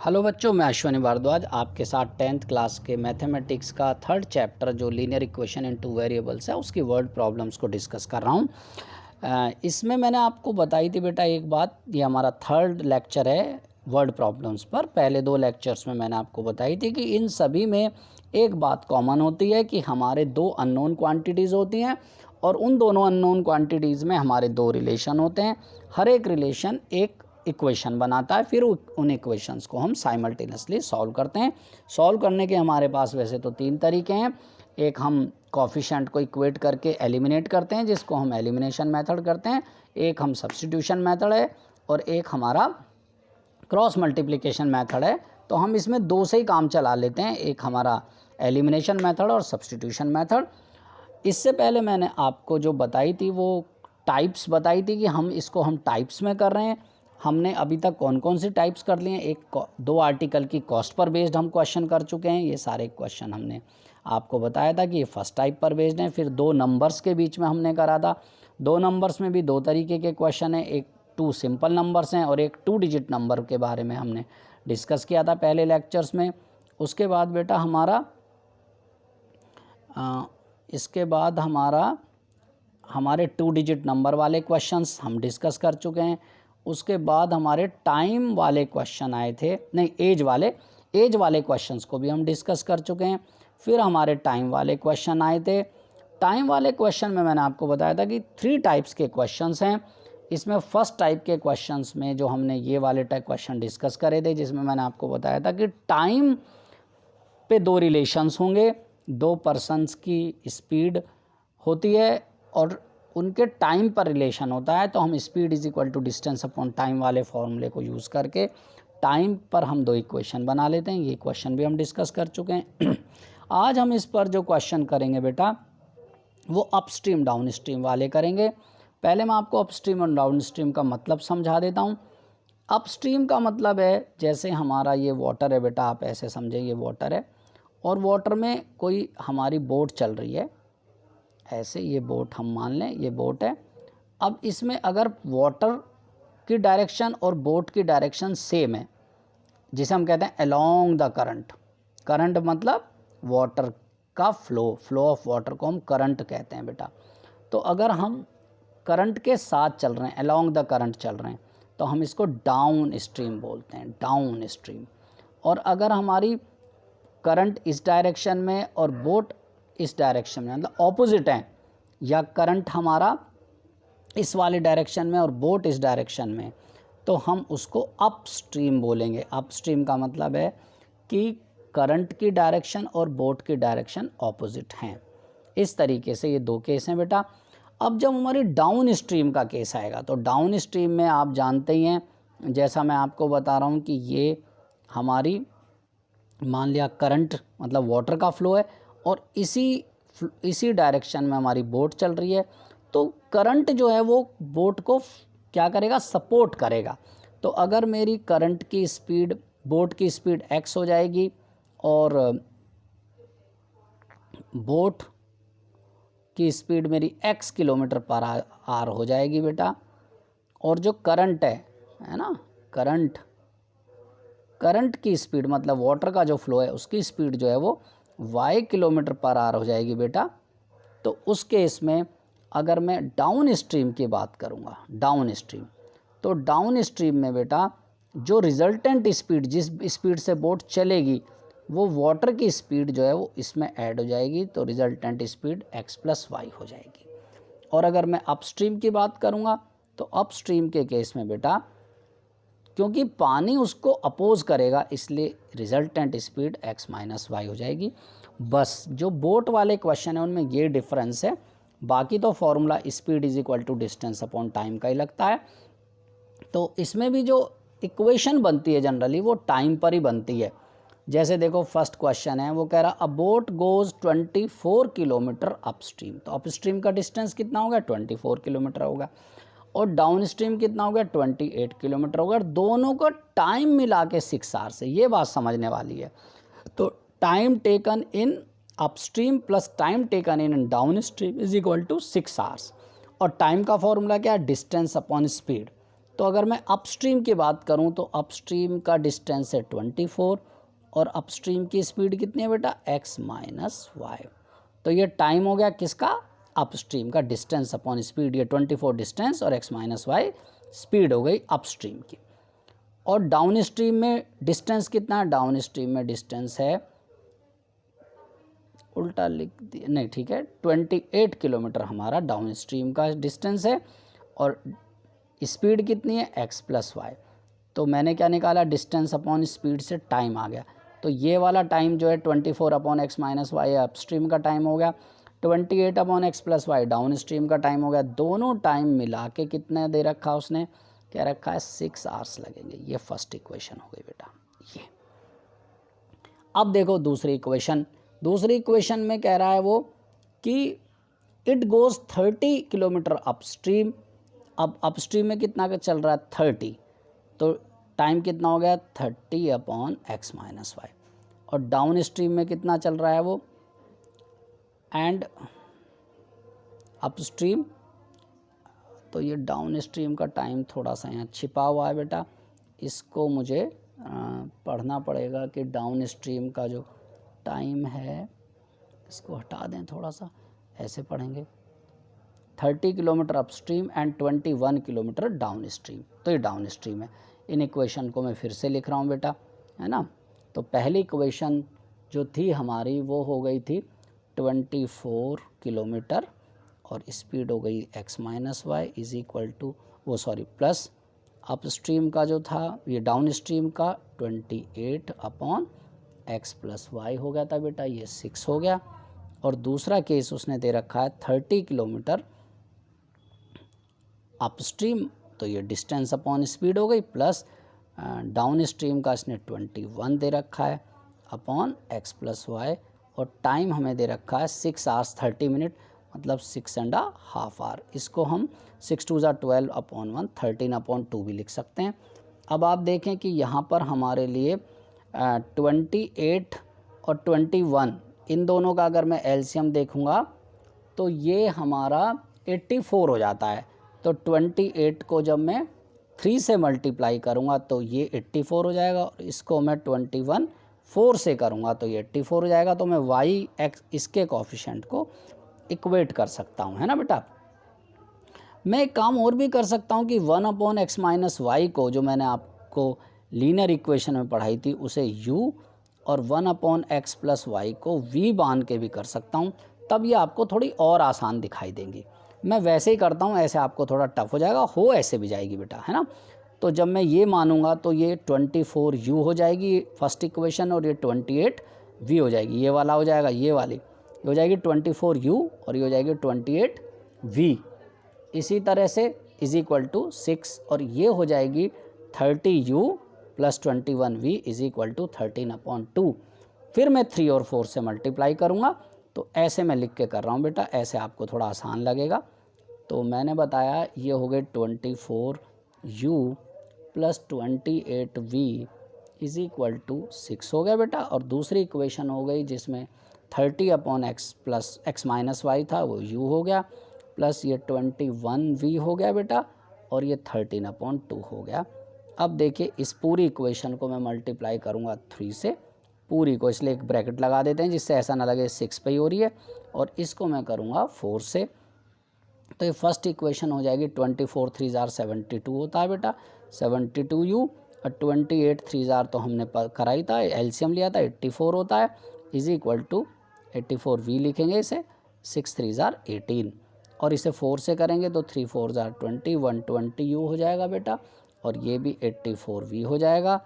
Hello बच्चों, मैं अश्विनी भारद्वाज आपके साथ 10th क्लास के मैथमेटिक्स का थर्ड चैप्टर जो linear equation in two variables है उसकी वर्ड प्रॉब्लम्स को डिस्कस कर रहा हूँ। इसमें मैंने आपको बताई थी बेटा एक बात, ये हमारा थर्ड लेक्चर है वर्ड प्रॉब्लम्स पर। पहले दो लेक्चर्स में मैंने आपको बताई थी कि इन सभी में एक बात कॉमन होती है कि हमारे दो अननोन क्वांटिटीज़ होती हैं और उन दोनों अननोन क्वांटिटीज़ में हमारे दो रिलेशन होते हैं। हर एक रिलेशन एक इक्वेशन बनाता है, फिर उन इक्वेशंस को हम साइमल्टेनियसली सॉल्व करते हैं। सॉल्व करने के हमारे पास वैसे तो तीन तरीके हैं। एक हम कोफिशिएंट को इक्वेट करके एलिमिनेट करते हैं, जिसको हम एलिमिनेशन मेथड करते हैं। एक हम सब्स्टिट्यूशन मेथड है और एक हमारा क्रॉस मल्टीप्लिकेशन मेथड है। तो हम इसमें दो से ही काम चला लेते हैं, एक हमारा एलिमिनेशन मेथड और सब्स्टिट्यूशन मेथड। इससे पहले मैंने आपको जो बताई थी वो टाइप्स बताई थी कि हम इसको टाइप्स में कर रहे हैं। हमने अभी तक कौन कौन सी टाइप्स कर लिए हैं। एक दो आर्टिकल की कॉस्ट पर बेस्ड हम क्वेश्चन कर चुके हैं। ये सारे क्वेश्चन हमने आपको बताया था कि ये फर्स्ट टाइप पर बेस्ड हैं। फिर दो नंबर्स के बीच में हमने करा था। दो नंबर्स में भी दो तरीके के क्वेश्चन हैं, एक टू सिंपल नंबर्स हैं और एक 2 डिजिट नंबर के बारे में हमने डिस्कस किया था पहले लेक्चर्स में। उसके बाद बेटा हमारे 2 डिजिट नंबर वाले क्वेश्चंस हम डिस्कस कर चुके हैं। उसके बाद हमारे टाइम वाले क्वेश्चन आए थे, नहीं एज वाले क्वेश्चंस को भी हम डिस्कस कर चुके हैं। फिर हमारे टाइम वाले क्वेश्चन आए थे। टाइम वाले क्वेश्चन में मैंने आपको बताया था कि 3 टाइप्स के क्वेश्चंस हैं। इसमें फर्स्ट टाइप के क्वेश्चंस में जो हमने ये वाले टाइप क्वेश्चन डिस्कस करे थे, जिसमें मैंने आपको बताया था कि टाइम पे दो रिलेशंस होंगे, दो पर्सन्स की स्पीड होती है और उनके टाइम पर रिलेशन होता है। तो हम speed is equal to distance upon time वाले फॉर्मूले को यूज़ करके टाइम पर हम दो इक्वेशन बना लेते हैं। ये क्वेश्चन भी हम डिस्कस कर चुके हैं। आज हम इस पर जो क्वेश्चन करेंगे बेटा वो अपस्ट्रीम डाउन स्ट्रीम वाले करेंगे। पहले मैं आपको अपस्ट्रीम और डाउन स्ट्रीम का मतलब समझा देता हूँ। अपस्ट्रीम का मतलब है, जैसे हमारा ये वाटर है बेटा, आप ऐसे समझे ये वाटर है और वाटर में कोई हमारी बोट चल रही है। ऐसे ये बोट हम मान लें ये बोट है। अब इसमें अगर वाटर की डायरेक्शन और बोट की डायरेक्शन सेम है, जिसे हम कहते हैं अलोंग द करंट। करंट मतलब वाटर का फ्लो ऑफ वाटर को हम करंट कहते हैं बेटा। तो अगर हम करंट के साथ चल रहे हैं, अलोंग द करंट चल रहे हैं, तो हम इसको डाउन स्ट्रीम बोलते हैं, डाउन स्ट्रीम। और अगर हमारी करंट इस डायरेक्शन में और बोट इस डायरेक्शन में, मतलब ऑपोजिट हैं, या करंट हमारा इस वाले डायरेक्शन में और बोट इस डायरेक्शन में, तो हम उसको अपस्ट्रीम बोलेंगे। अपस्ट्रीम का मतलब है कि करंट की डायरेक्शन और बोट की डायरेक्शन ऑपोजिट हैं। इस तरीके से ये दो केस हैं बेटा। अब जब हमारी डाउन स्ट्रीम का केस आएगा, तो डाउन स्ट्रीम में आप जानते ही हैं, जैसा मैं आपको बता रहा हूँ कि ये हमारी मान लिया करंट मतलब वाटर का फ्लो है और इसी डायरेक्शन में हमारी बोट चल रही है। तो करंट जो है वो बोट को क्या करेगा, सपोर्ट करेगा। तो अगर मेरी करंट की स्पीड, बोट की स्पीड x हो जाएगी और बोट की स्पीड मेरी x किलोमीटर पर आर हो जाएगी बेटा। और जो करंट है ना, करंट की स्पीड मतलब वाटर का जो फ्लो है उसकी स्पीड जो है वो y किलोमीटर पर आर हो जाएगी बेटा। तो उस केस में अगर मैं डाउन स्ट्रीम की बात करूँगा, डाउन स्ट्रीम, तो डाउन स्ट्रीम में बेटा जो रिजल्टेंट स्पीड, जिस स्पीड से बोट चलेगी, वो वाटर की स्पीड जो है वो इसमें ऐड हो जाएगी। तो रिजल्टेंट स्पीड x + y हो जाएगी। और अगर मैं अपस्ट्रीम की बात करूँगा, तो अपस्ट्रीम के केस में बेटा क्योंकि पानी उसको अपोज करेगा, इसलिए रिजल्टेंट स्पीड x - y हो जाएगी। बस जो बोट वाले क्वेश्चन है उनमें ये डिफरेंस है, बाकी तो formula speed is equal to distance upon time का ही लगता है। तो इसमें भी जो इक्वेशन बनती है जनरली वो टाइम पर ही बनती है। जैसे देखो फर्स्ट क्वेश्चन है, वो कह रहा अ बोट गोज 24 किलोमीटर अपस्ट्रीम। तो अपस्ट्रीम का डिस्टेंस कितना होगा, 24 किलोमीटर होगा और डाउन स्ट्रीम कितना हो गया, 28 किलोमीटर होगा। दोनों का टाइम मिला के 6 आवर्स है। ये बात समझने वाली है। तो time taken in upstream plus time taken in down stream is equal to 6 hours. और टाइम का फॉर्मूला क्या है, डिस्टेंस अपॉन स्पीड। तो अगर मैं अपस्ट्रीम की बात करूं तो अपस्ट्रीम का डिस्टेंस है 24 और अपस्ट्रीम की स्पीड कितनी है बेटा x माइनस वाई। तो ये टाइम हो गया किसका, अपस्ट्रीम का, डिस्टेंस अपॉन स्पीड, ये 24 डिस्टेंस और x माइनस वाई स्पीड हो गई अपस्ट्रीम की। और डाउन स्ट्रीम में डिस्टेंस कितना है, डाउन स्ट्रीम में डिस्टेंस है, उल्टा लिख दिया नहीं ठीक है, 28 किलोमीटर हमारा डाउन स्ट्रीम का डिस्टेंस है और स्पीड कितनी है x प्लस वाई। तो मैंने क्या निकाला, डिस्टेंस अपॉन स्पीड से टाइम आ गया। तो ये वाला टाइम जो है 24 upon x minus y upstream का टाइम हो गया, 28 upon x plus y downstream का टाइम हो गया। दोनों टाइम मिला के कितना दे रखा उसने, क्या रखा है 6 आवर्स लगेंगे। ये फर्स्ट इक्वेशन हो गई बेटा ये। अब देखो दूसरी इक्वेशन, दूसरी इक्वेशन में कह रहा है वो कि इट गोज़ 30 किलोमीटर अपस्ट्रीम। अब अपस्ट्रीम में कितना का चल रहा है 30, तो टाइम कितना हो गया 30 अपॉन एक्स माइनस वाई। और डाउन स्ट्रीम में कितना चल रहा है वो, एंड अपस्ट्रीम, तो ये डाउन स्ट्रीम का टाइम थोड़ा सा यहाँ छिपा हुआ है बेटा, इसको मुझे पढ़ना पड़ेगा कि डाउन स्ट्रीम का जो टाइम है इसको हटा दें थोड़ा सा, ऐसे पढ़ेंगे 30 kilometre upstream and 21 kilometre down stream. तो ये डाउन स्ट्रीम है। इन इक्वेशन को मैं फिर से लिख रहा हूँ बेटा, है ना। तो पहली इक्वेशन जो थी हमारी वो हो गई थी 24 किलोमीटर और स्पीड हो गई x minus y is equal to वो सॉरी प्लस अपस्ट्रीम का जो था ये डाउन स्ट्रीम का 28 अपॉन x प्लस वाई हो गया था बेटा, ये 6 हो गया। और दूसरा केस उसने दे रखा है 30 किलोमीटर अपस्ट्रीम, तो ये डिस्टेंस अपॉन स्पीड हो गई, प्लस डाउन स्ट्रीम का इसने 21 दे रखा है अपॉन x प्लस वाई, और टाइम हमें दे रखा है 6 आवर्स 30 मिनट, मतलब 6.5 आवर। इसको हम 6 2 12 अपॉन 1 13 अपॉन 2 भी लिख सकते हैं। अब आप देखें कि यहाँ पर हमारे लिए 28 और 21 इन दोनों का अगर मैं एलसीएम देखूँगा तो ये हमारा 84 हो जाता है। तो 28 को जब मैं 3 से मल्टीप्लाई करूँगा तो ये 84 हो जाएगा, और इसको मैं 21 4 से करूँगा तो ये 84 हो जाएगा। तो मैं वाई एक्स इसके कोफिशिएंट को इक्वेट कर सकता हूँ, है ना बेटा। मैं एक काम और भी कर सकता हूँ कि 1 अपॉन एक्स माइनस वाई को, जो मैंने आपको लीनियर इक्वेशन में पढ़ाई थी, उसे u और 1 अपॉन एक्स प्लस वाई को v बांध के भी कर सकता हूँ, तब ये आपको थोड़ी और आसान दिखाई देंगी। मैं वैसे ही करता हूँ, ऐसे आपको थोड़ा टफ हो जाएगा, हो ऐसे भी जाएगी बेटा, है ना। तो जब मैं ये मानूंगा तो ये 24u हो जाएगी फर्स्ट इक्वेशन, और ये 28v हो जाएगी, ये वाला हो जाएगा, ये वाली ये हो जाएगी 24u और ये हो जाएगी 28v। इसी तरह से इज इक्वल टू 6 और ये हो जाएगी 30u plus 21v is equal to 13 upon 2। फिर मैं 3 और 4 से मल्टीप्लाई करूँगा, तो ऐसे मैं लिख के कर रहा हूँ बेटा, ऐसे आपको थोड़ा आसान लगेगा। तो मैंने बताया ये हो गए 24u plus 28v is equal to 6 हो गया बेटा। और दूसरी इक्वेशन हो गई जिसमें 30 upon x plus x minus y था, वो u हो गया, प्लस ये 21v हो गया बेटा, और ये 13 अपॉन 2 हो गया। अब देखिए इस पूरी इक्वेशन को मैं मल्टीप्लाई करूँगा 3 से, पूरी को, इसलिए एक ब्रैकेट लगा देते हैं जिससे ऐसा ना लगे 6 पे ही हो रही है, और इसको मैं करूँगा 4 से। तो ये फर्स्ट इक्वेशन हो जाएगी 24 3 जार 72 होता है बेटा, 72u और 28 3 जार तो हमने कराई था, एलसीएम लिया था 84 होता है, इज इक्वल टू 84v लिखेंगे इसे, 6 3 जार 18, और इसे 4 से करेंगे तो 3 4 जार 20 120u हो जाएगा बेटा, और ये भी 84v हो जाएगा।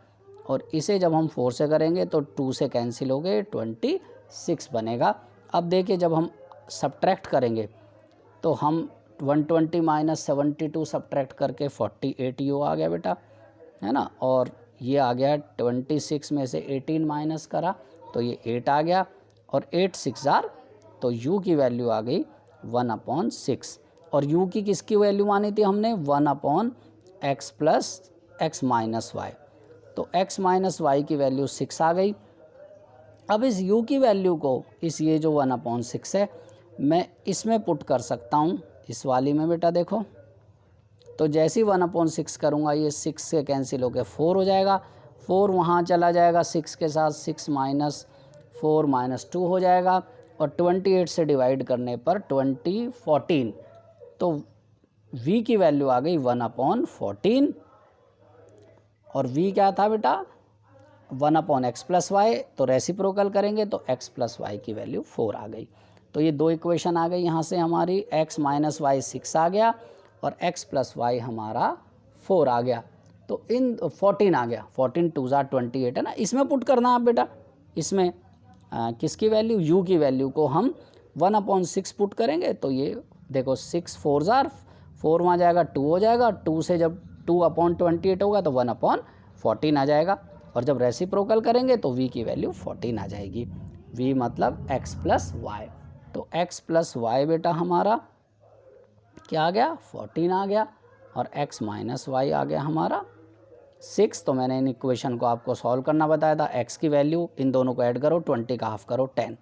और इसे जब हम 4 से करेंगे तो 2 से कैंसिल हो गए 26 बनेगा। अब देखिए जब हम सब्ट्रैक्ट करेंगे तो हम 120 माइनस 72 सब्ट्रैक्ट करके 48u आ गया बेटा, है ना। और ये आ गया 26 में से 18 माइनस करा तो ये 8 आ गया, और 8 6 जार, तो u की वैल्यू आ गई 1 अपॉन 6। और u की किसकी वैल्यू मानी थी हमने, 1 upon x plus x minus y, तो x माइनस वाई की वैल्यू 6 आ गई। अब इस u की वैल्यू को, इस ये जो 1 अपॉन 6 है, मैं इसमें पुट कर सकता हूँ, इस वाली में बेटा देखो, तो जैसे ही 1/6 करूँगा ये 6 से कैंसिल होकर 4 हो जाएगा, 4 वहाँ चला जाएगा 6 के साथ, 6 माइनस 4 माइनस 2 हो जाएगा, और 28 से डिवाइड करने पर 14, तो v की वैल्यू आ गई 1/14, और v क्या था बेटा 1/x प्लस वाई, तो रेसिप्रोकल करेंगे तो x प्लस वाई की वैल्यू 4 आ गई। तो ये दो इक्वेशन आ गई यहाँ से हमारी, x माइनस वाई 6 आ गया और x प्लस वाई हमारा 4 आ गया, तो इन 14 आ गया, 14 2 ज़ा 28 है ना, इसमें पुट करना आप बेटा, इसमें किसकी वैल्यू u की वैल्यू को हम 1/6 पुट करेंगे, तो ये देखो 6 4 ज़ा 4 वहाँ जाएगा 2 हो जाएगा, 2 से जब 2/28 होगा तो 1/14 आ जाएगा, और जब रेसिप्रोकल करेंगे तो v की वैल्यू 14 आ जाएगी, v मतलब x प्लस वाई, तो x प्लस वाई बेटा हमारा क्या आ गया 14 आ गया, और x माइनस वाई आ गया हमारा 6। तो मैंने इन इक्वेशन को आपको सॉल्व करना बताया था, x की वैल्यू इन दोनों को ऐड करो, 20 का हाफ करो 10,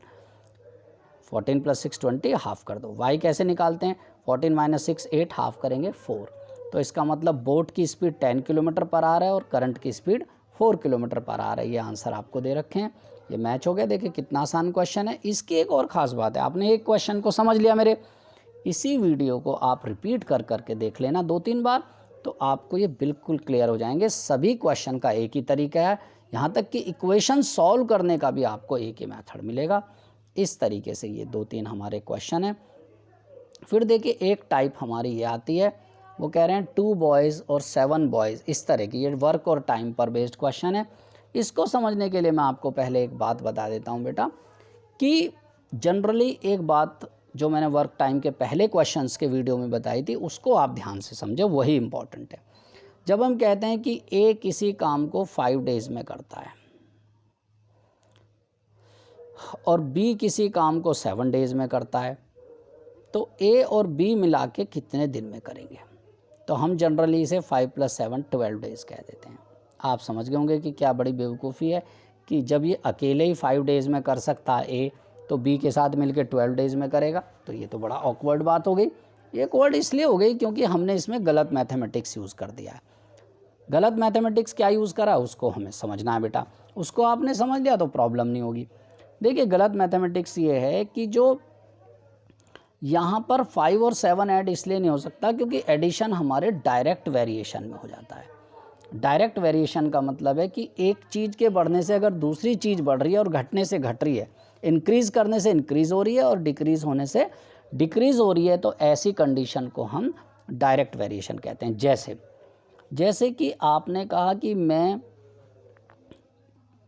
14 प्लस 6 20, हाफ कर दो। y कैसे निकालते हैं, 14 माइनस 6 8, हाफ करेंगे 4, तो इसका मतलब बोट की स्पीड 10 किलोमीटर पर आवर है और करंट की स्पीड 4 किलोमीटर पर आवर है। ये आंसर आपको दे रखे हैं, ये मैच हो गया। देखिए कितना आसान क्वेश्चन है। इसकी एक और ख़ास बात है, आपने एक क्वेश्चन को समझ लिया मेरे, इसी वीडियो को आप रिपीट कर करके देख लेना 2-3 बार, तो आपको ये बिल्कुल क्लियर हो जाएंगे। सभी क्वेश्चन का एक ही तरीका है, यहाँ तक कि इक्वेशन सॉल्व करने का भी आपको एक ही मेथड मिलेगा। इस तरीके से ये 2-3 हमारे क्वेश्चन हैं। फिर देखिए एक टाइप हमारी ये आती है, वो कह रहे हैं 2 बॉयज़ और 7 बॉयज़, इस तरह की, ये वर्क और टाइम पर बेस्ड क्वेश्चन है। इसको समझने के लिए मैं आपको पहले एक बात बता देता हूँ बेटा, कि जनरली एक बात जो मैंने वर्क टाइम के पहले क्वेश्चंस के वीडियो में बताई थी, उसको आप ध्यान से समझे, वही इम्पॉर्टेंट है। जब हम कहते हैं कि ए किसी काम को 5 डेज़ में करता है और बी किसी काम को 7 डेज़ में करता है, तो ए और बी मिला के कितने दिन में करेंगे, तो हम जनरली इसे 5 + 7 12 डेज़ कह देते हैं। आप समझ गए होंगे कि क्या बड़ी बेवकूफ़ी है कि जब ये अकेले ही 5 डेज़ में कर सकता है ए, तो बी के साथ मिलकर 12 डेज़ में करेगा, तो ये तो बड़ा ऑकवर्ड बात हो गई। ये ऑकवर्ड इसलिए हो गई क्योंकि हमने इसमें गलत मैथमेटिक्स यूज़ कर दिया है। गलत मैथमेटिक्स क्या यूज़ करा, उसको हमें समझना है बेटा, उसको आपने समझ लिया तो प्रॉब्लम नहीं होगी। देखिए गलत मैथमेटिक्स ये है कि जो यहाँ पर 5 और 7 ऐड इसलिए नहीं हो सकता क्योंकि एडिशन हमारे डायरेक्ट वेरिएशन में हो जाता है। डायरेक्ट वेरिएशन का मतलब है कि एक चीज़ के बढ़ने से अगर दूसरी चीज़ बढ़ रही है और घटने से घट रही है, इंक्रीज़ करने से इंक्रीज़ हो रही है और डिक्रीज़ होने से डिक्रीज़ हो रही है, तो ऐसी कंडीशन को हम डायरेक्ट वेरिएशन कहते हैं। जैसे कि आपने कहा कि मैं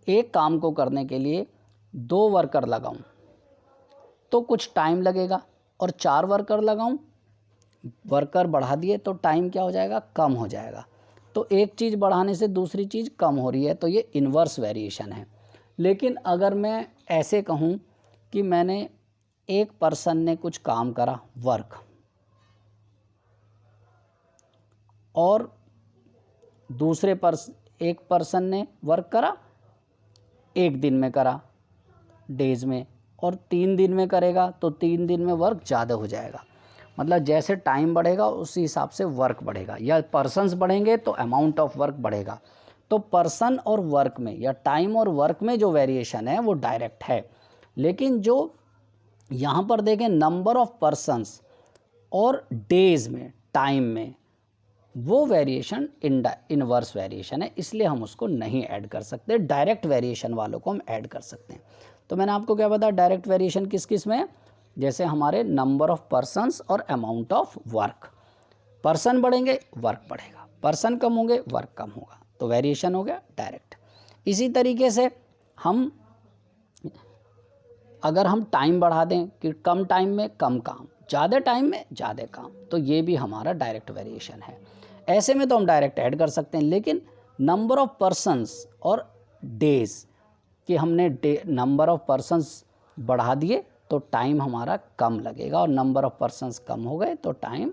एक काम को करने के लिए 2 वर्कर लगाऊं तो कुछ टाइम लगेगा, और 4 वर्कर लगाऊं, वर्कर बढ़ा दिए तो टाइम क्या हो जाएगा, कम हो जाएगा। तो एक चीज़ बढ़ाने से दूसरी चीज़ कम हो रही है, तो ये इन्वर्स वेरिएशन है। लेकिन अगर मैं ऐसे कहूँ कि मैंने एक पर्सन ने कुछ काम करा वर्क, और दूसरे एक पर्सन ने वर्क करा 1 दिन में करा डेज़ में, और 3 दिन में करेगा तो 3 दिन में वर्क ज़्यादा हो जाएगा। मतलब जैसे टाइम बढ़ेगा उसी हिसाब से वर्क बढ़ेगा, या पर्सन्स बढ़ेंगे तो अमाउंट ऑफ वर्क बढ़ेगा। तो पर्सन और वर्क में या टाइम और वर्क में जो वेरिएशन है वो डायरेक्ट है। लेकिन जो यहाँ पर देखें नंबर ऑफ पर्सन्स और डेज़ में, टाइम में, वो वेरिएशन इनवर्स वेरिएशन है, इसलिए हम उसको नहीं ऐड कर सकते। डायरेक्ट वेरिएशन वालों को हम ऐड कर सकते हैं। तो मैंने आपको क्या बताया, डायरेक्ट वेरिएशन किस किस में है, जैसे हमारे नंबर ऑफ पर्सन्स और अमाउंट ऑफ वर्क। पर्सन बढ़ेंगे वर्क बढ़ेगा, पर्सन कम होंगे वर्क कम होगा, तो वेरिएशन हो गया डायरेक्ट। इसी तरीके से हम अगर हम टाइम बढ़ा दें कि कम टाइम में कम काम, ज़्यादा टाइम में ज़्यादा काम, तो ये भी हमारा डायरेक्ट वेरिएशन है। ऐसे में तो हम डायरेक्ट ऐड कर सकते हैं। लेकिन नंबर ऑफ पर्सन्स और डेज़ कि हमने नंबर ऑफ पर्सन्स बढ़ा दिए तो टाइम हमारा कम लगेगा, और नंबर ऑफ पर्सन्स कम हो गए तो टाइम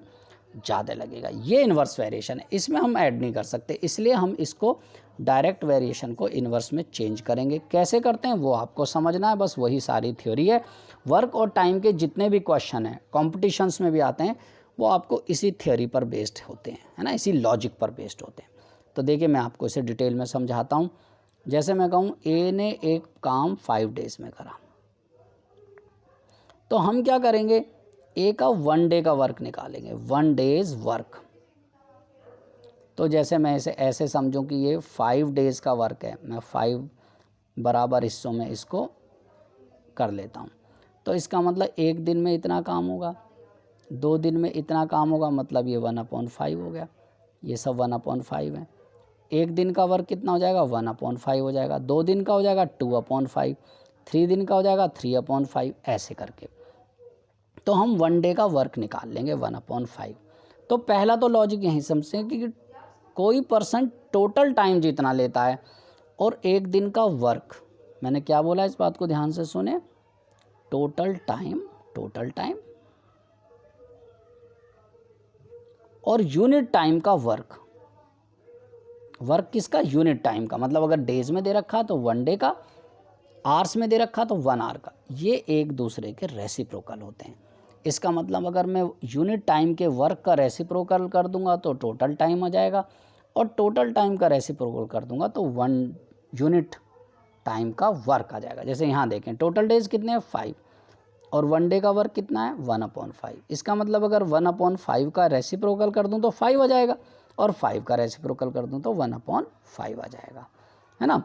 ज़्यादा लगेगा। ये इन्वर्स वेरिएशन है, इसमें हम ऐड नहीं कर सकते, इसलिए हम इसको डायरेक्ट वेरिएशन को इन्वर्स में चेंज करेंगे। कैसे करते हैं वो आपको समझना है, बस वही सारी थ्योरी है। वर्क और टाइम के जितने भी क्वेश्चन हैं, कॉम्पिटिशन्स में भी आते हैं, वो आपको इसी थ्योरी पर बेस्ड होते हैं, है ना, इसी लॉजिक पर बेस्ड होते हैं। तो देखिए मैं आपको इसे डिटेल में समझाता हूँ। जैसे मैं कहूँ ए ने एक काम 5 डेज़ में करा, तो हम क्या करेंगे, ए का 1 डे का वर्क निकालेंगे, 1 डेज़ वर्क। तो जैसे मैं इसे ऐसे समझूं कि ये 5 डेज़ का वर्क है, मैं 5 बराबर हिस्सों में इसको कर लेता हूँ। तो इसका मतलब एक दिन में इतना काम होगा, 2 दिन में इतना काम होगा, मतलब ये 1/5 हो गया, ये सब 1/5 है। एक दिन का वर्क कितना हो जाएगा, 1/5 हो जाएगा। 2 दिन का हो जाएगा 2/5, 3 दिन का हो जाएगा 3/5, ऐसे करके। तो हम 1 डे का वर्क निकाल लेंगे 1/5। तो पहला तो लॉजिक यहीं समझते हैं कि कोई पर्सन टोटल टाइम जितना लेता है और एक दिन का वर्क, मैंने क्या बोला इस बात को ध्यान से सुने, टोटल टाइम और यूनिट टाइम का वर्क किसका, यूनिट टाइम का, मतलब अगर डेज में दे रखा तो 1 डे का, आवर्स में दे रखा तो 1 आवर का, ये एक दूसरे के रेसिप्रोकल होते हैं। इसका मतलब अगर मैं यूनिट टाइम के वर्क का रेसिप्रोकल कर दूंगा तो टोटल टाइम आ जाएगा, और टोटल टाइम का रेसिप्रोकल कर दूंगा तो 1 यूनिट टाइम का वर्क आ जाएगा। जैसे यहाँ देखें टोटल डेज कितने हैं 5 और 1 डे का वर्क कितना है 1/5। इसका मतलब अगर 1/5 का रेसिप्रोकल कर दूं तो 5 आ जाएगा, और 5 का रेसिप्रोकल कर दूं तो 1/5 आ जाएगा, है ना।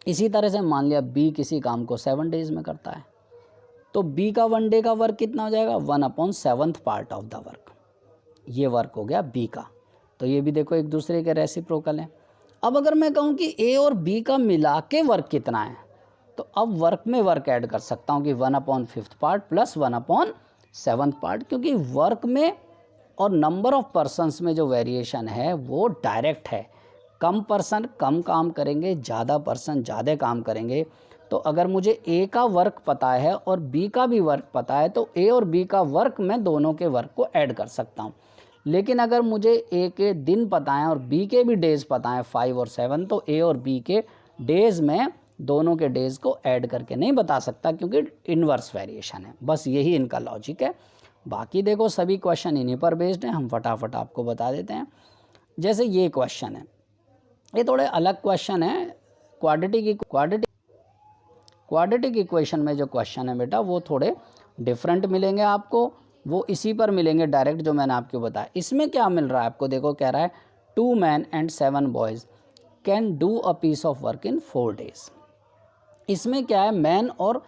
इसी तरह से मान लिया बी किसी काम को 7 डेज में करता है, तो बी का 1 डे का वर्क कितना हो जाएगा 1/7 पार्ट ऑफ द वर्क, ये वर्क हो गया बी का। तो ये भी देखो एक दूसरे के रेसिप्रोकल हैं। अब अगर मैं कहूँ कि ए और बी का मिला के वर्क कितना है, तो अब वर्क में वर्क ऐड कर सकता हूँ कि 1/5 पार्ट प्लस 1/7 पार्ट, क्योंकि वर्क में और नंबर ऑफ पर्सन्स में जो वेरिएशन है वो डायरेक्ट है। कम पर्सन कम काम करेंगे, ज़्यादा पर्सन ज़्यादा काम करेंगे। तो अगर मुझे ए का वर्क पता है और बी का भी वर्क पता है तो ए और बी का वर्क मैं दोनों के वर्क को ऐड कर सकता हूँ। लेकिन अगर मुझे ए के दिन पता है और बी के भी डेज़ पता है 5 और 7, तो ए और बी के डेज़ में दोनों के डेज़ को ऐड करके नहीं बता सकता, क्योंकि इन्वर्स वेरिएशन है। बस यही इनका लॉजिक है। बाकी देखो सभी क्वेश्चन इन्हीं पर बेस्ड हैं, हम फटाफट आपको बता देते हैं। जैसे ये क्वेश्चन है, ये थोड़े अलग क्वेश्चन है। क्वाड्रेटिक इक्वेशन में जो क्वेश्चन है बेटा वो थोड़े डिफरेंट मिलेंगे आपको, वो इसी पर मिलेंगे डायरेक्ट जो मैंने आपको बताया। इसमें क्या मिल रहा है आपको, देखो कह रहा है 2 men and 7 boys can do a piece of work in 4 days। इसमें क्या है, मैन और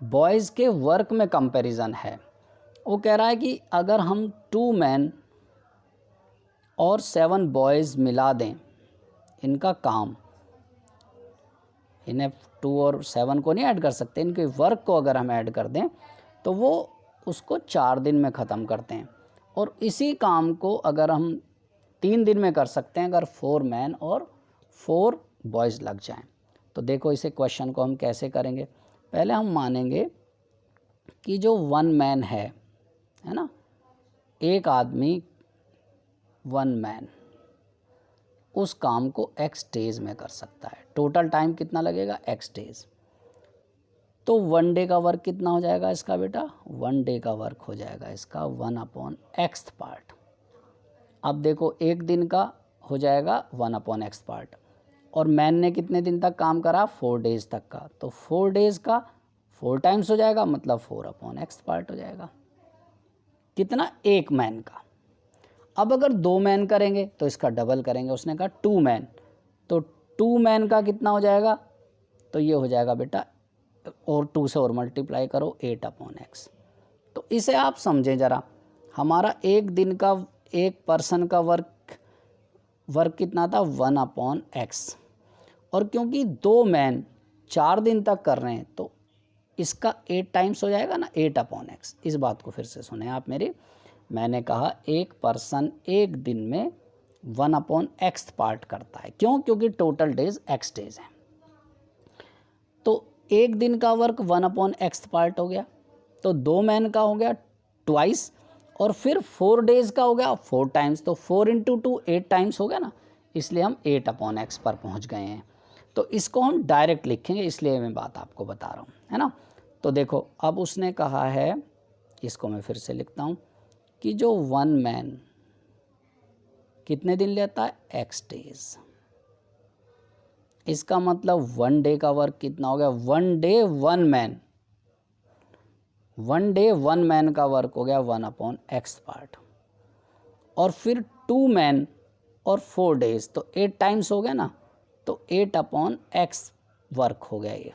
बॉयज़ के वर्क में कंपैरिजन है। वो कह रहा है कि अगर हम 2 men और 7 boys मिला दें इनका काम, इन्हें 2 और 7 को नहीं ऐड कर सकते, इनके वर्क को अगर हम ऐड कर दें तो वो उसको 4 दिन में ख़त्म करते हैं। और इसी काम को अगर हम 3 दिन में कर सकते हैं अगर 4 men और 4 boys लग जाएं। तो देखो इसे क्वेश्चन को हम कैसे करेंगे। पहले हम मानेंगे कि जो 1 man है ना, एक आदमी 1 man उस काम को x डेज में कर सकता है। टोटल टाइम कितना लगेगा x डेज। तो 1 डे का वर्क कितना हो जाएगा इसका बेटा, 1 डे का वर्क हो जाएगा इसका 1/x पार्ट। अब देखो एक दिन का हो जाएगा 1/x पार्ट, और मैन ने कितने दिन तक काम करा 4 डेज तक का, तो 4 डेज का 4 टाइम्स हो जाएगा, मतलब 4/x पार्ट हो जाएगा। कितना, एक मैन का। अब अगर 2 मैन करेंगे तो इसका डबल करेंगे, उसने कहा 2 मैन, तो 2 मैन का कितना हो जाएगा, तो ये हो जाएगा बेटा, और 2 से और मल्टीप्लाई करो 8/x। तो इसे आप समझें ज़रा, हमारा एक दिन का एक पर्सन का वर्क कितना था 1/x, और क्योंकि 2 मैन 4 दिन तक कर रहे हैं तो इसका 8 टाइम्स हो जाएगा ना 8/x। इस बात को फिर से सुने आप मेरी, मैंने कहा एक पर्सन एक दिन में 1/x पार्ट करता है। क्यों, क्योंकि टोटल डेज x डेज हैं। तो एक दिन का वर्क 1/x पार्ट हो गया, तो 2 मैन का हो गया ट्वाइस, और फिर 4 डेज का हो गया 4 टाइम्स, तो 4 × 2 8 टाइम्स हो गया ना, इसलिए हम 8/x पर पहुंच गए हैं। तो इसको हम डायरेक्ट लिखेंगे, इसलिए मैं बात आपको बता रहा हूँ, है ना। तो देखो अब उसने कहा है, इसको मैं फिर से लिखता हूँ कि जो 1 मैन कितने दिन लेता है, x डेज। इसका मतलब 1 डे का वर्क कितना हो गया, 1 डे 1 मैन, 1 डे 1 मैन का वर्क हो गया 1/x पार्ट। और फिर 2 मैन और 4 डेज, तो 8 टाइम्स हो गया ना, तो 8/x वर्क हो गया ये।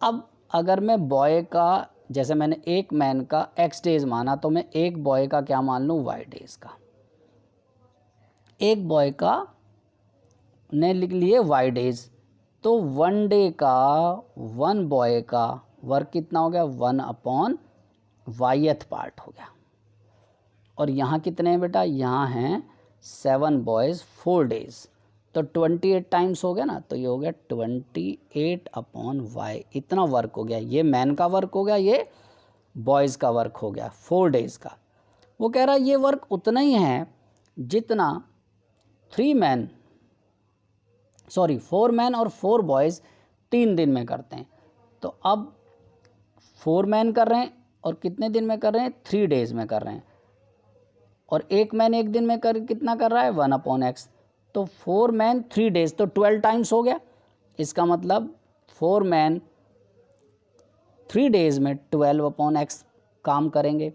अब अगर मैं बॉय का, जैसे मैंने एक मैन का x डेज माना, तो मैं एक बॉय का क्या मान लूँ, y डेज का। एक बॉय का ने लिख लिए y डेज, तो 1 डे का 1 बॉय का वर्क कितना हो गया, 1/yth पार्ट हो गया। और यहाँ कितने हैं बेटा, यहाँ हैं 7 बॉयज़ 4 डेज, तो 28 टाइम्स हो गया ना, तो ये हो गया 28/y, इतना वर्क हो गया। ये मैन का वर्क हो गया, ये बॉयज़ का वर्क हो गया 4 डेज़ का। वो कह रहा है ये वर्क उतना ही है जितना 4 मैन और 4 बॉयज़ 3 दिन में करते हैं। तो अब 4 मैन कर रहे हैं और कितने दिन में कर रहे हैं, 3 डेज़ में कर रहे हैं। और एक मैन एक दिन में कितना कर रहा है, 1/x। तो 4 मैन 3 डेज़, तो 12 टाइम्स हो गया। इसका मतलब 4 मैन 3 डेज़ में 12/x काम करेंगे,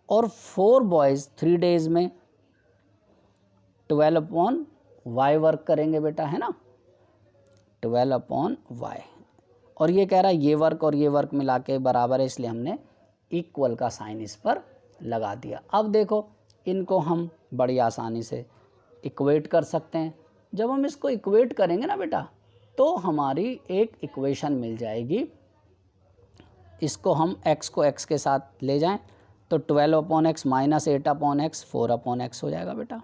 और 4 बॉयज़ 3 डेज़ में 12/y वर्क करेंगे बेटा, है ना, 12/y। और ये कह रहा है ये वर्क और ये वर्क मिला के बराबर है, इसलिए हमने इक्वल का साइन इस पर लगा दिया। अब देखो इनको हम बड़ी आसानी से इक्वेट कर सकते हैं। जब हम इसको इक्वेट करेंगे ना बेटा, तो हमारी एक इक्वेशन मिल जाएगी। इसको हम x को x के साथ ले जाएं, तो 12/x माइनस 8/x 4/x हो जाएगा बेटा।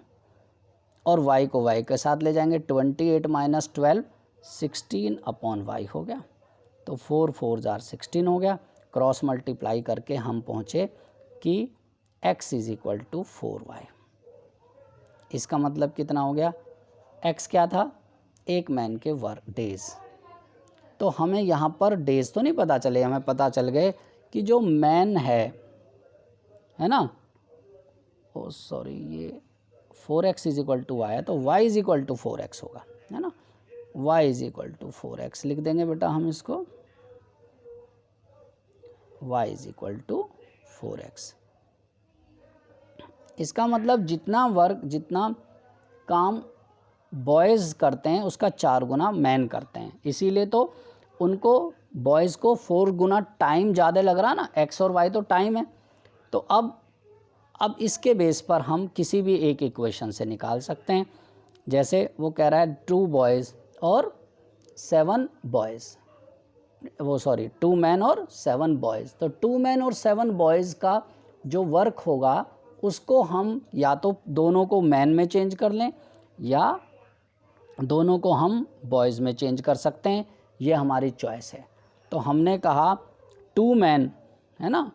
और y को y के साथ ले जाएंगे, 28 माइनस 12 16/y हो गया। तो 4 4 जार 16 हो गया। क्रॉस मल्टीप्लाई करके हम पहुँचे कि x is equal to 4y। इसका मतलब कितना हो गया, x क्या था, एक मैन के वर्क डेज। तो हमें यहाँ पर डेज तो नहीं पता चले, हमें पता चल गए कि जो मैन है ना, ओ सॉरी, ये 4x is equal to y है, तो y is equal to 4x होगा, है ना। y is equal to 4x लिख देंगे बेटा हम इसको, y is equal to 4x। इसका मतलब जितना वर्क, जितना काम बॉयज़ करते हैं उसका 4 गुना मैन करते हैं। इसीलिए तो उनको बॉयज़ को 4 गुना टाइम ज़्यादा लग रहा ना, x और y तो टाइम है। तो अब इसके बेस पर हम किसी भी एक इक्वेशन से निकाल सकते हैं। जैसे वो कह रहा है 2 बॉयज़ और 7 बॉयज़, वो सॉरी 2 मैन और 7 बॉयज़। तो 2 मैन और 7 बॉयज़ का जो वर्क होगा उसको हम या तो दोनों को मैन में चेंज कर लें या दोनों को हम बॉयज़ में चेंज कर सकते हैं, ये हमारी चॉइस है। तो हमने कहा 2 मैन, है ना,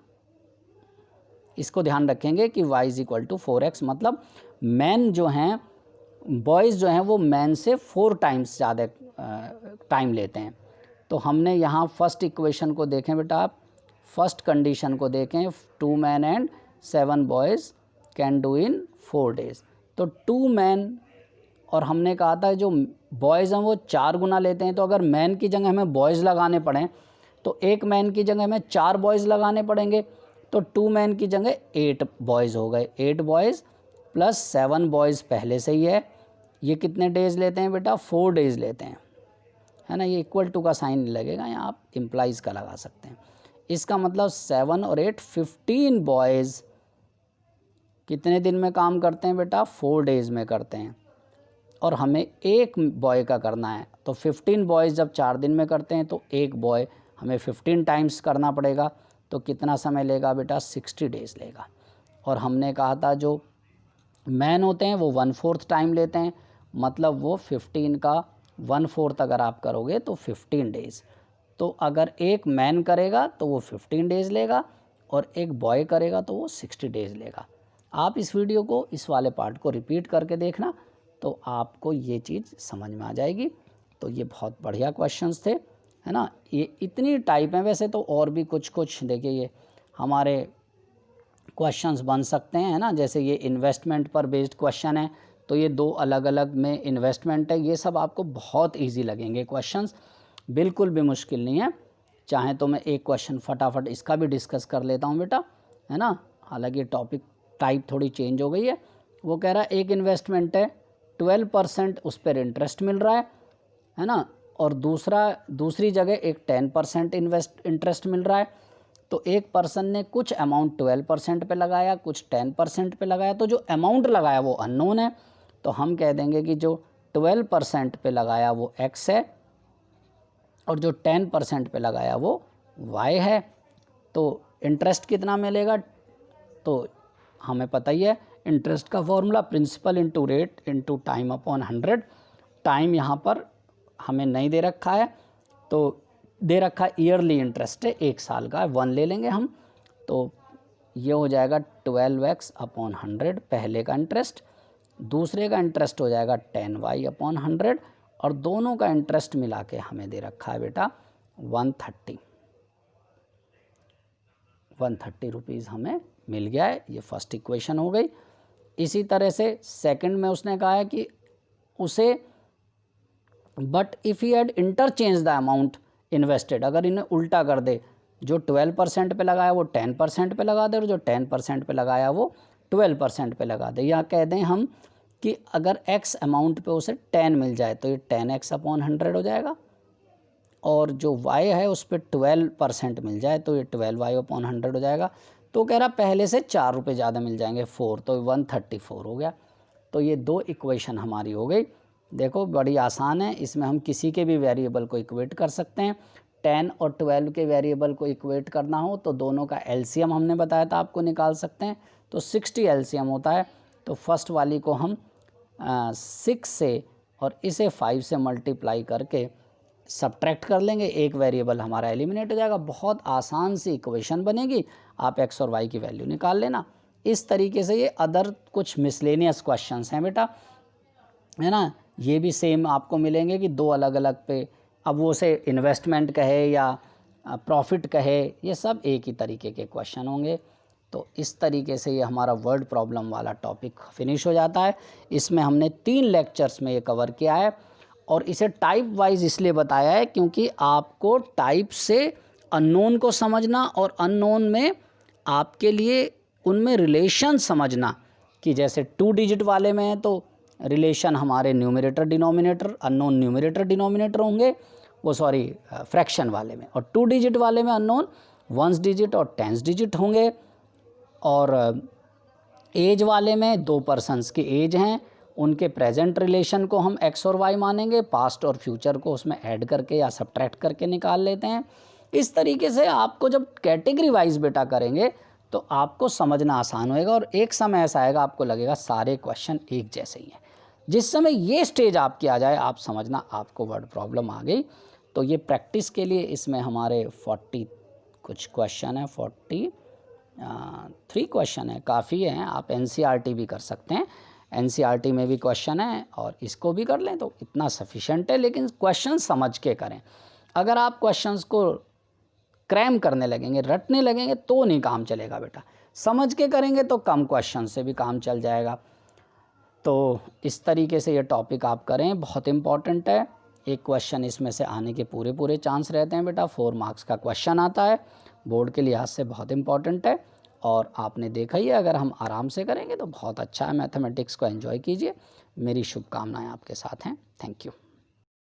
इसको ध्यान रखेंगे कि y is equal to 4x, मतलब मैन जो हैं, बॉयज़ जो हैं वो मैन से 4 टाइम्स ज़्यादा टाइम लेते हैं। तो हमने यहाँ फर्स्ट इक्वेशन को देखें बेटा आप, फर्स्ट कंडीशन को देखें, 2 man and 7 boys can do in 4 days. तो 2 मैन, और हमने कहा था जो बॉयज़ हैं वो 4 गुना लेते हैं। तो अगर मैन की जगह हमें बॉयज़ लगाने पड़ें तो एक मैन की जगह हमें 4 बॉयज़ लगाने पड़ेंगे। तो 2 मैन की जगह 8 बॉयज़ हो गए, 8 बॉयज़ प्लस 7 बॉयज़ पहले से ही है। ये कितने डेज़ लेते हैं बेटा, 4 डेज़ लेते हैं, है ना। ये इक्वल टू का साइन लगेगा, यहाँ आप इम्प्लाइज का लगा सकते हैं। इसका मतलब 7 और 8 15 बॉयज़ कितने दिन में काम करते हैं बेटा, 4 डेज़ में करते हैं। और हमें एक बॉय का करना है, तो 15 बॉयज़ जब 4 दिन में करते हैं तो एक बॉय हमें 15 टाइम्स करना पड़ेगा। तो कितना समय लेगा बेटा, 60 डेज़ लेगा। और हमने कहा था जो मैन होते हैं वो 1/4 टाइम लेते हैं, मतलब वो 15 का 1/4 अगर आप करोगे तो 15 डेज़। तो अगर एक मैन करेगा तो वो 15 डेज़ लेगा और एक बॉय करेगा तो वो 60 डेज़ लेगा। आप इस वीडियो को, इस वाले पार्ट को रिपीट करके देखना, तो आपको ये चीज़ समझ में आ जाएगी। तो ये बहुत बढ़िया क्वेश्चंस थे, है ना। ये इतनी टाइप हैं, वैसे तो और भी कुछ देखिए, ये हमारे क्वेश्चंस बन सकते हैं, है ना। जैसे ये इन्वेस्टमेंट पर बेस्ड क्वेश्चन है, तो ये 2 अलग अलग में इन्वेस्टमेंट है। ये सब आपको बहुत इजी लगेंगे क्वेश्चंस, बिल्कुल भी मुश्किल नहीं है। चाहे तो मैं एक क्वेश्चन फटाफट इसका भी डिस्कस कर लेता हूँ बेटा, है ना। हालांकि टॉपिक टाइप थोड़ी चेंज हो गई है। वो कह रहा है एक इन्वेस्टमेंट है, 12% उस पर इंटरेस्ट मिल रहा है ना। और दूसरी जगह एक 10% इंटरेस्ट मिल रहा है। तो एक पर्सन ने कुछ अमाउंट 12% पे लगाया, कुछ 10% पे लगाया। तो जो अमाउंट लगाया वो अननोन है, तो हम कह देंगे कि जो 12% पे लगाया वो x है और जो 10% पे लगाया वो y है। तो इंटरेस्ट कितना मिलेगा, तो हमें पता ही है इंटरेस्ट का formula principal into rate into time upon 100। Time यहाँ पर हमें नहीं दे रखा है, तो दे रखा ईयरली इंटरेस्ट है, 1 साल का है, 1 ले लेंगे हम। तो ये हो जाएगा 12x अपॉन 100 पहले का इंटरेस्ट, दूसरे का इंटरेस्ट हो जाएगा 10y अपॉन 100 और दोनों का इंटरेस्ट मिला के हमें दे रखा है बेटा 130 रुपीज़ हमें मिल गया है। ये फर्स्ट इक्वेशन हो गई। इसी तरह से सेकंड में उसने कहा है कि उसे but if he had interchange the amount invested, अगर इन्हें उल्टा कर दे, जो 12% पे लगाया वो 10% पे लगा दे और जो 10% पे लगाया वो 12% पे लगा दे। या कह दें हम कि अगर x अमाउंट पे उसे 10 मिल जाए तो ये 10x अपॉन 100 हो जाएगा, और जो y है उस पर 12% मिल जाए तो ये 12y अपॉन 100 हो जाएगा। तो कह रहा पहले से 4 रुपये ज़्यादा मिल जाएंगे 4, तो 134 हो गया। तो ये 2 इक्वेशन हमारी हो गई। देखो बड़ी आसान है, इसमें हम किसी के भी वेरिएबल को इक्वेट कर सकते हैं। 10 और 12 के वेरिएबल को इक्वेट करना हो तो दोनों का एलसीएम हमने बताया था आपको निकाल सकते हैं, तो 60 एलसीएम होता है। तो फर्स्ट वाली को हम 6 से और इसे 5 से मल्टीप्लाई करके सब्ट्रैक्ट कर लेंगे, एक वेरिएबल हमारा एलिमिनेट हो जाएगा। बहुत आसान सी इक्वेशन बनेगी, आप x और y की वैल्यू निकाल लेना। इस तरीके से ये अदर कुछ मिसलेनियस क्वेश्चंस हैं बेटा, है ना। ये भी सेम आपको मिलेंगे कि 2 अलग अलग पे, अब वो से इन्वेस्टमेंट कहे या प्रॉफिट कहे, ये सब एक ही तरीके के क्वेश्चन होंगे। तो इस तरीके से ये हमारा वर्ड प्रॉब्लम वाला टॉपिक फिनिश हो जाता है। इसमें हमने 3 लेक्चर्स में ये कवर किया है और इसे टाइप वाइज इसलिए बताया है क्योंकि आपको टाइप से अननोन को समझना और अननोन में आपके लिए उनमें रिलेशन समझना, कि जैसे 2 डिजिट वाले में है तो रिलेशन हमारे numerator denominator, unknown numerator denominator होंगे, वो सॉरी फ्रैक्शन वाले में, और 2 डिजिट वाले में अननोन 1 डिजिट और 10 डिजिट होंगे। और एज वाले में 2 पर्सन्स की एज हैं, उनके प्रेजेंट रिलेशन को हम x और y मानेंगे, पास्ट और फ्यूचर को उसमें ऐड करके या सब्ट्रैक्ट करके निकाल लेते हैं। इस तरीके से आपको जब कैटेगरी वाइज बेटा करेंगे तो आपको समझना आसान होएगा और एक समय ऐसा आएगा आपको लगेगा सारे क्वेश्चन एक जैसे ही हैं। जिस समय ये स्टेज आपकी आ जाए आप समझना आपको वर्ड प्रॉब्लम आ गई। तो ये प्रैक्टिस के लिए इसमें हमारे 40 कुछ क्वेश्चन है, 43 क्वेश्चन है, काफ़ी हैं। आप NCERT भी कर सकते हैं, NCERT में भी क्वेश्चन है और इसको भी कर लें तो इतना सफिशेंट है। लेकिन क्वेश्चन समझ के करें, अगर आप क्वेश्चंस को क्रैम करने लगेंगे, रटने लगेंगे तो नहीं काम चलेगा बेटा। समझ के करेंगे तो कम क्वेश्चन से भी काम चल जाएगा। तो इस तरीके से ये टॉपिक आप करें, बहुत इम्पॉर्टेंट है। एक क्वेश्चन इसमें से आने के पूरे चांस रहते हैं बेटा। 4 मार्क्स का क्वेश्चन आता है, बोर्ड के लिहाज से बहुत इम्पॉर्टेंट है। और आपने देखा ही है, अगर हम आराम से करेंगे तो बहुत अच्छा है। मैथमेटिक्स को एंजॉय कीजिए। मेरी शुभकामनाएं आपके साथ हैं। Thank you.